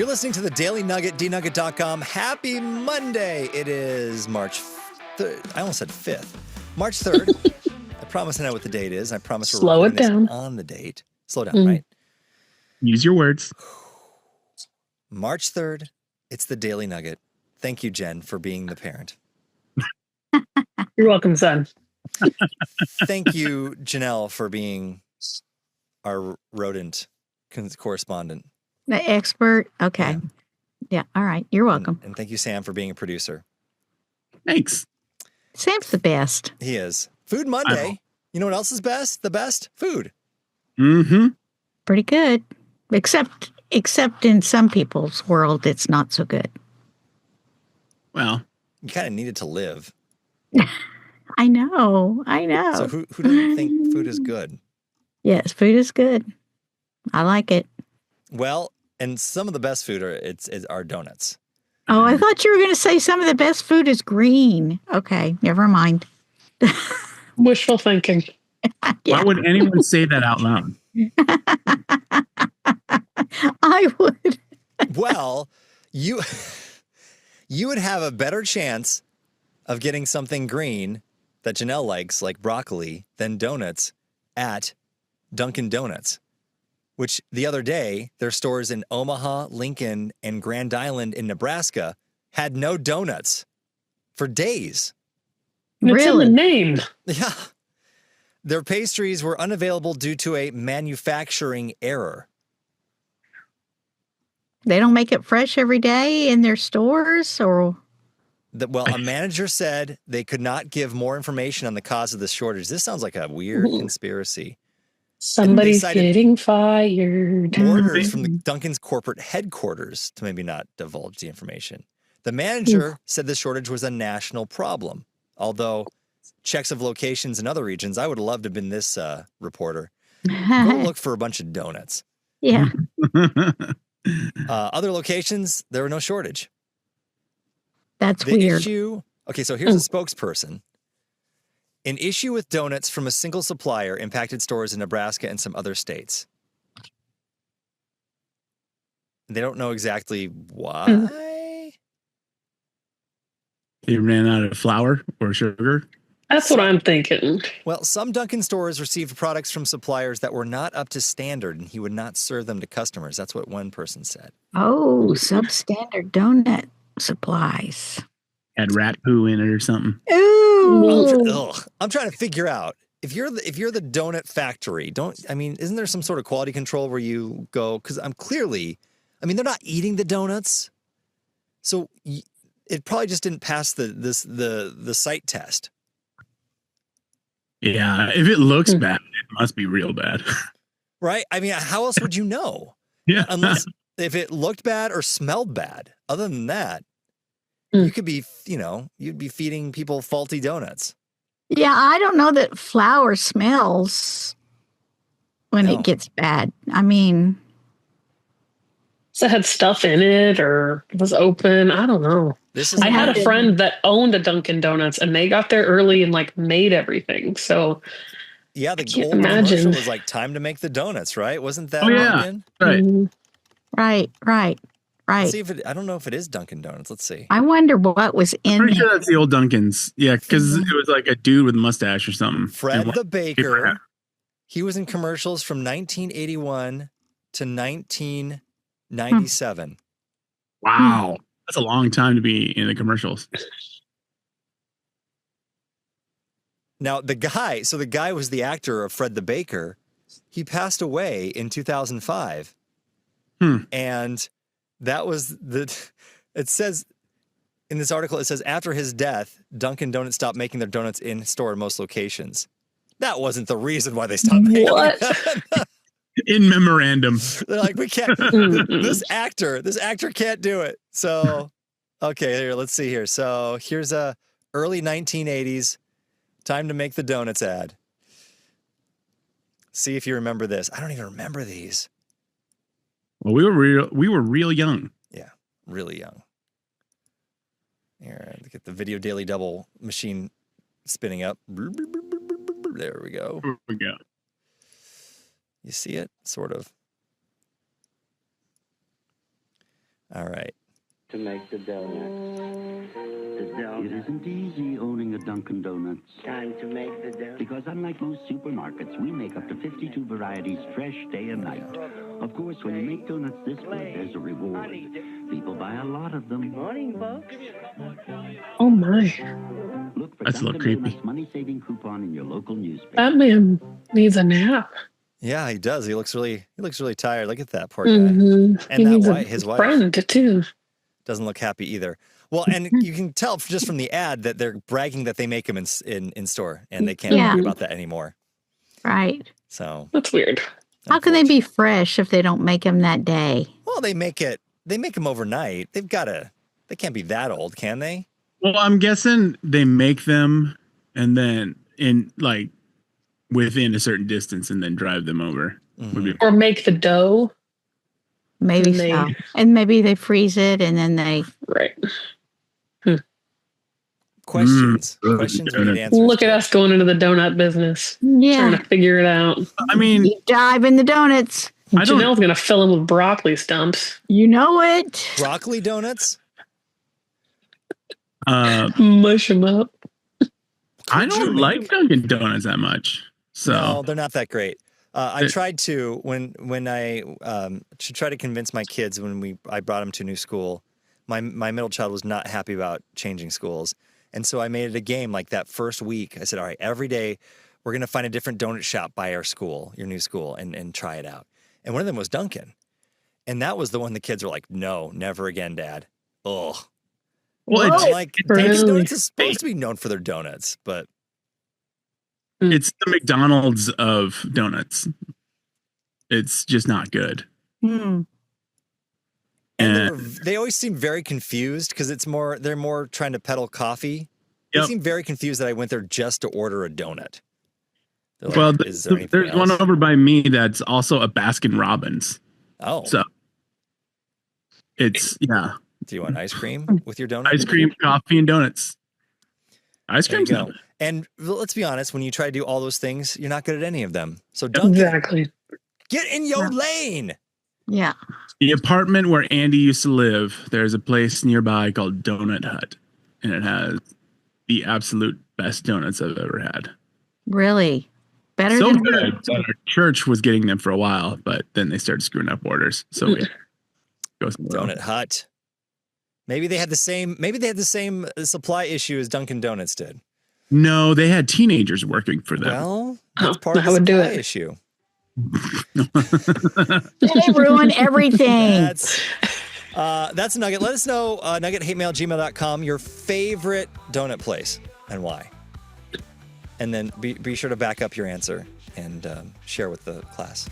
listening to the Daily Nugget, dnugget.com. Happy Monday. It is March 3rd. I almost said 5th. March 3rd. I promise I know what the date is. I promise we're Slow it recording this down. on the date. Slow down, right? Use your words. March 3rd. It's the Daily Nugget. Thank you, Jenn, for being the parent. You're welcome, son. Thank you, Janelle, for being our rodent correspondent. The expert? Okay. Yeah. All right. You're welcome. And thank you, Sam, for being a producer. Thanks. Sam's the best. He is. Food Monday. You know what else is best? The best? Food. Mm-hmm. Pretty good. Except in some people's world, it's not so good. Well, You kind of need it to live. I know. So who doesn't think food is good? Yes, food is good. I like it. Well, and some of the best food are donuts. Oh, I thought you were going to say some of the best food is green. Okay, never mind. Wishful thinking. Yeah, why would anyone say that out loud? I would. Well, you would have a better chance of getting something green that Janelle likes, like broccoli, than donuts at Dunkin' Donuts, which the other day, their stores in Omaha, Lincoln, and Grand Island in Nebraska had no donuts for days. It's Really? in the name. Yeah. Their pastries were unavailable due to a manufacturing error. They don't make it fresh every day in their stores, or Well, a manager said they could not give more information on the cause of the shortage. This sounds like a weird conspiracy. Somebody's cited getting fired. Orders from the Dunkin's corporate headquarters to maybe not divulge the information. The manager said the shortage was a national problem. Although checks of locations in other regions, I would love to have been this reporter. Go look for a bunch of donuts. yeah. Other locations, there were no shortage. That's The weird. issue, okay, so here's a spokesperson. An issue with donuts from a single supplier impacted stores in Nebraska and some other states. They don't know exactly why. They ran out of flour or sugar. That's what I'm thinking. Well, some Dunkin' stores received products from suppliers that were not up to standard, and he would not serve them to customers. That's what one person said. Oh, substandard donut supplies. Had rat poo in it or something. Ooh. Ugh. I'm trying to figure out if you're the donut factory. Isn't there some sort of quality control where you go? Because they're not eating the donuts, so it probably just didn't pass the site test. Yeah, if it looks bad, it must be real bad. Right? I mean, how else would you know? Yeah. Unless if it looked bad or smelled bad. Other than that, you could be, you'd be feeding people faulty donuts. Yeah, I don't know that flour smells when it gets bad. I mean, So it had stuff in it or was open. I don't know. I had a friend that owned a Dunkin' Donuts and they got there early and made everything. So yeah, the can't gold imagine. commercial was like time to make the donuts, right? Wasn't that? Oh, yeah. Right. Right. Let's see I don't know if it is Dunkin' Donuts. Let's see. I wonder what was in Pretty there. sure that's the old Dunkin's. Yeah, because it was like a dude with a mustache or something. Fred the Baker. He was in commercials from 1981 to 1997. Wow. That's a long time to be in the commercials. Now, the guy was the actor of Fred the Baker. He passed away in 2005. And that was it says in this article, it says after his death, Dunkin' Donuts stopped making their donuts in store in most locations. That wasn't the reason why they stopped making them. In memorandum. They're like, we can't, this actor can't do it. So, okay, here, let's see here. So here's a early 1980s time to make the donuts ad. See if you remember this. I don't even remember these. Well, we were real young. Yeah, really young. Here, get the video daily double machine spinning up. There we go. There we go. You see it? Sort of. All right. To make the donut. It isn't easy owning a Dunkin' Donuts. Time to make the donut. Because unlike most supermarkets, we make up to 52 varieties fresh day and night. Of course, when you make donuts this good, there's a reward. People buy a lot of them. Morning, folks. Oh my. Look for That's a little Dunkin' creepy. Donuts money-saving coupon in your local newspaper. That man needs a nap. Yeah, he does. He looks really tired. Look at that poor guy. Mm-hmm. And He that needs wife, a his wife, friend too. doesn't look happy either. Well, and you can tell just from the ad that they're bragging that they make them in store, and they can't Yeah. worry about that anymore. Right. So That's weird. How can they be fresh if they don't make them that day? Well, they make them overnight. They can't be that old, can they? Well, I'm guessing they make them and then within a certain distance and then drive them over. Mm-hmm. Or make the dough. Maybe And so. And maybe they freeze it and then they. Right. Questions we need answers. Look at us going into the donut business. Yeah. Trying to figure it out. I mean, Deep dive in the donuts. Janelle's going to fill them with broccoli stumps. You know it. Broccoli donuts? Mush them up. I don't like Dunkin' Donuts that much. So No, they're not that great. I tried to when I to try to convince my kids when I brought them to new school. My middle child was not happy about changing schools, and so I made it a game. Like that first week, I said, "All right, every day we're going to find a different donut shop by our school, your new school, and try it out." And one of them was Dunkin', and that was the one the kids were like, "No, never again, Dad." Ugh. well, I'm like really? Dunkin' Donuts is supposed to be known for their donuts, but it's the McDonald's of donuts. It's just not good. Hmm. and they always seem very confused because they're more trying to peddle coffee. They Yep. seem very confused that I went there just to order a donut. They're like, Well, is there anything there's one else? over by me that's also a Baskin Robbins. Oh, So it's do you want ice cream with your donut? ice cream, coffee, and donuts. Ice There you cream's go. not. And let's be honest, when you try to do all those things, you're not good at any of them. So Dunkin', Exactly. get in your lane. Yeah. The apartment where Andy used to live, there's a place nearby called Donut Hut, and it has the absolute best donuts I've ever had. Really. Better So than good that our church was getting them for a while, but then they started screwing up orders. So we go somewhere else. Donut Hut. Maybe they had the same supply issue as Dunkin' Donuts did. No, they had teenagers working for them. Well, that's part of I the would do supply it. issue. They ruin everything. That's a Nugget. Let us know, nugget@hatemail@gmail.com, your favorite donut place and why. And then be sure to back up your answer and share with the class.